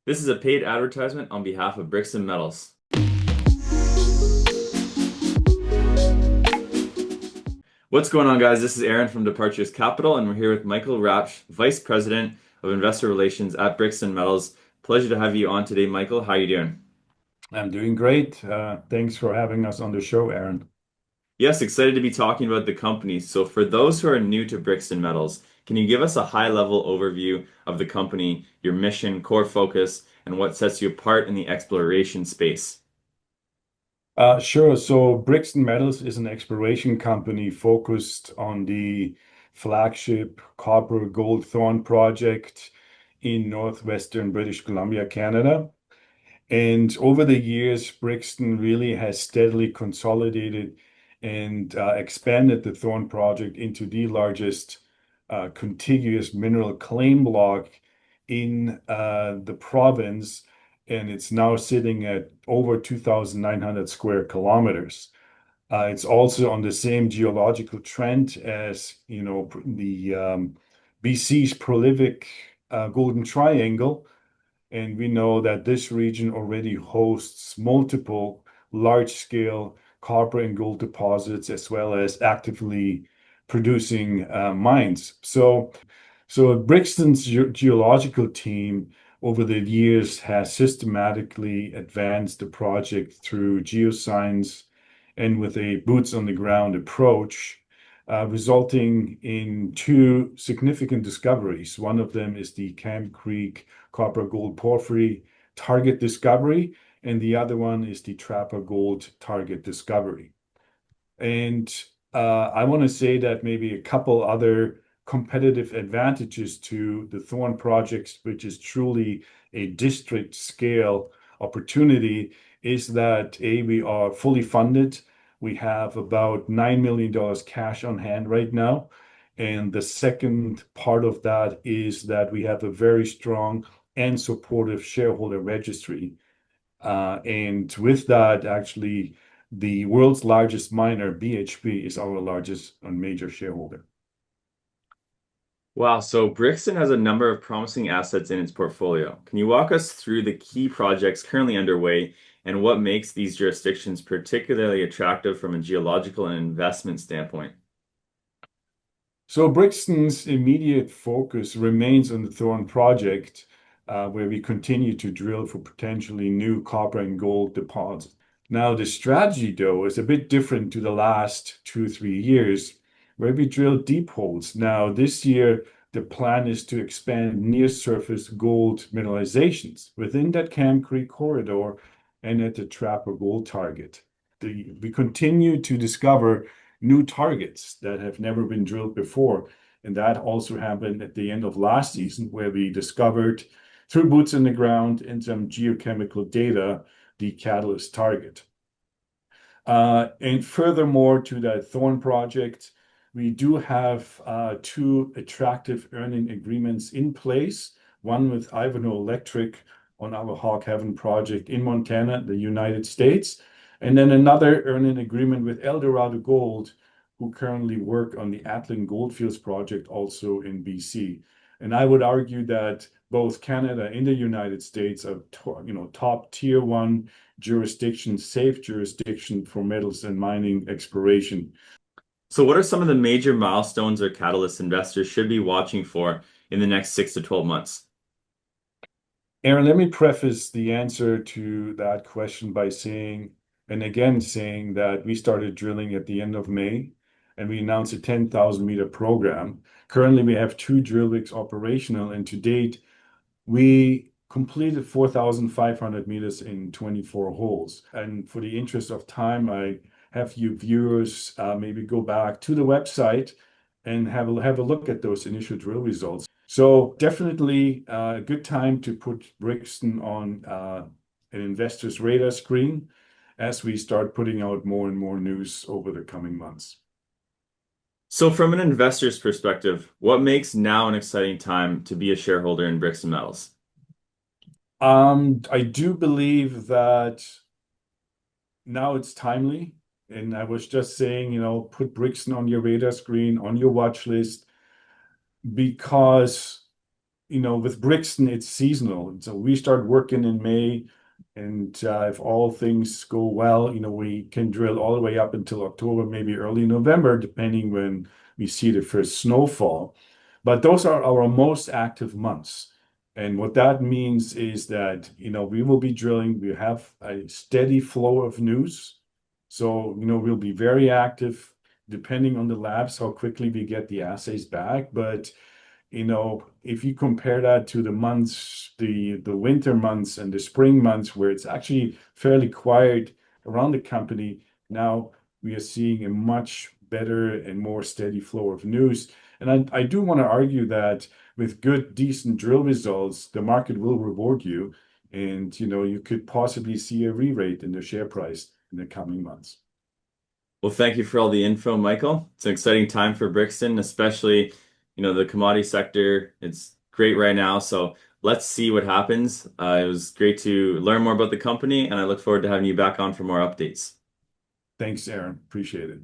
This is a paid advertisement on behalf of Brixton Metals. What's going on, guys? This is Aaron from Departures Capital, and we're here with Michael Rapsch, Vice President of Investor Relations at Brixton Metals. Pleasure to have you on today, Michael. How are you doing? I'm doing great. Thanks for having us on the show, Aaron. Yes, excited to be talking about the company. So, for those who are new to Brixton Metals, can you give us a high-level overview of the company, your mission, core focus, and what sets you apart in the exploration space? Sure. So Brixton Metals is an exploration company focused on the flagship copper gold thorn project in northwestern British Columbia, Canada. And over the years, Brixton really has steadily consolidated and expanded the Thorn project into the largest contiguous mineral claim block in the province, and it's now sitting at over 2,900 square kilometers. It's also on the same geological trend as, the BC's prolific Golden Triangle, and we know that this region already hosts multiple large-scale copper and gold deposits, as well as actively producing mines. So Brixton's geological team over the years has systematically advanced the project through geoscience and with a boots on the ground approach, resulting in two significant discoveries. One of them is the Camp Creek copper gold porphyry target discovery, and the other one is the Trapper gold target discovery. And I want to say that maybe a couple other competitive advantages to the Thorn projects, which is truly a district scale opportunity, is that A, we are fully funded. We have about $9 million cash on hand right now. And the second part of that is that we have a very strong and supportive shareholder registry. And with that, actually, the world's largest miner, BHP, is our largest and major shareholder. Wow, so Brixton has a number of promising assets in its portfolio. Can you walk us through the key projects currently underway and what makes these jurisdictions particularly attractive from a geological and investment standpoint? So Brixton's immediate focus remains on the Thorn project, where we continue to drill for potentially new copper and gold deposits. Now, the strategy, though, is a bit different to the last 2, 3 years, where we drill deep holes. Now, this year, the plan is to expand near-surface gold mineralizations within that Camp Creek corridor and at the Trapper gold target. We continue to discover new targets that have never been drilled before. And that also happened at the end of last season, where we discovered, through boots in the ground and some geochemical data, the catalyst target. And furthermore, to that Thorn project, we do have two attractive earning agreements in place, one with Ivanhoe Electric on our Hawk Heaven project in Montana, the United States, and then another earning agreement with Eldorado Gold, who currently work on the Atlan Goldfields project also in BC. And I would argue that both Canada and the United States are top tier one jurisdiction, safe jurisdiction for metals and mining exploration. So, what are some of the major milestones or catalysts investors should be watching for in the next 6 to 12 months? Aaron, let me preface the answer to that question by saying, and again saying that we started drilling at the end of May, and we announced a 10,000-meter program. Currently, we have two drill rigs operational, and to date, we completed 4,500 meters in 24 holes. And for the interest of time, I have you viewers maybe go back to the website and have a look at those initial drill results. So definitely a good time to put Brixton on an investor's radar screen as we start putting out more and more news over the coming months. So, from an investor's perspective, what makes now an exciting time to be a shareholder in Brixton Metals? I do believe that now it's timely. And I was just saying, put Brixton on your radar screen, on your watch list, because with Brixton, it's seasonal. So we start working in May, and if all things go well, we can drill all the way up until October, maybe early November, depending when we see the first snowfall. But those are our most active months. And what that means is that, we will be drilling. We have a steady flow of news. So, we'll be very active depending on the labs, how quickly we get the assays back. But if you compare that to the months, the winter months and the spring months, where it's actually fairly quiet around the company, now we are seeing a much better and more steady flow of news. And I do want to argue that with good, decent drill results, the market will reward you. And, you could possibly see a re-rate in the share price in the coming months. Well, thank you for all the info, Michael. It's an exciting time for Brixton, especially, the commodity sector. It's great right now. So let's see what happens. It was great to learn more about the company, and I look forward to having you back on for more updates. Thanks, Aaron. Appreciate it.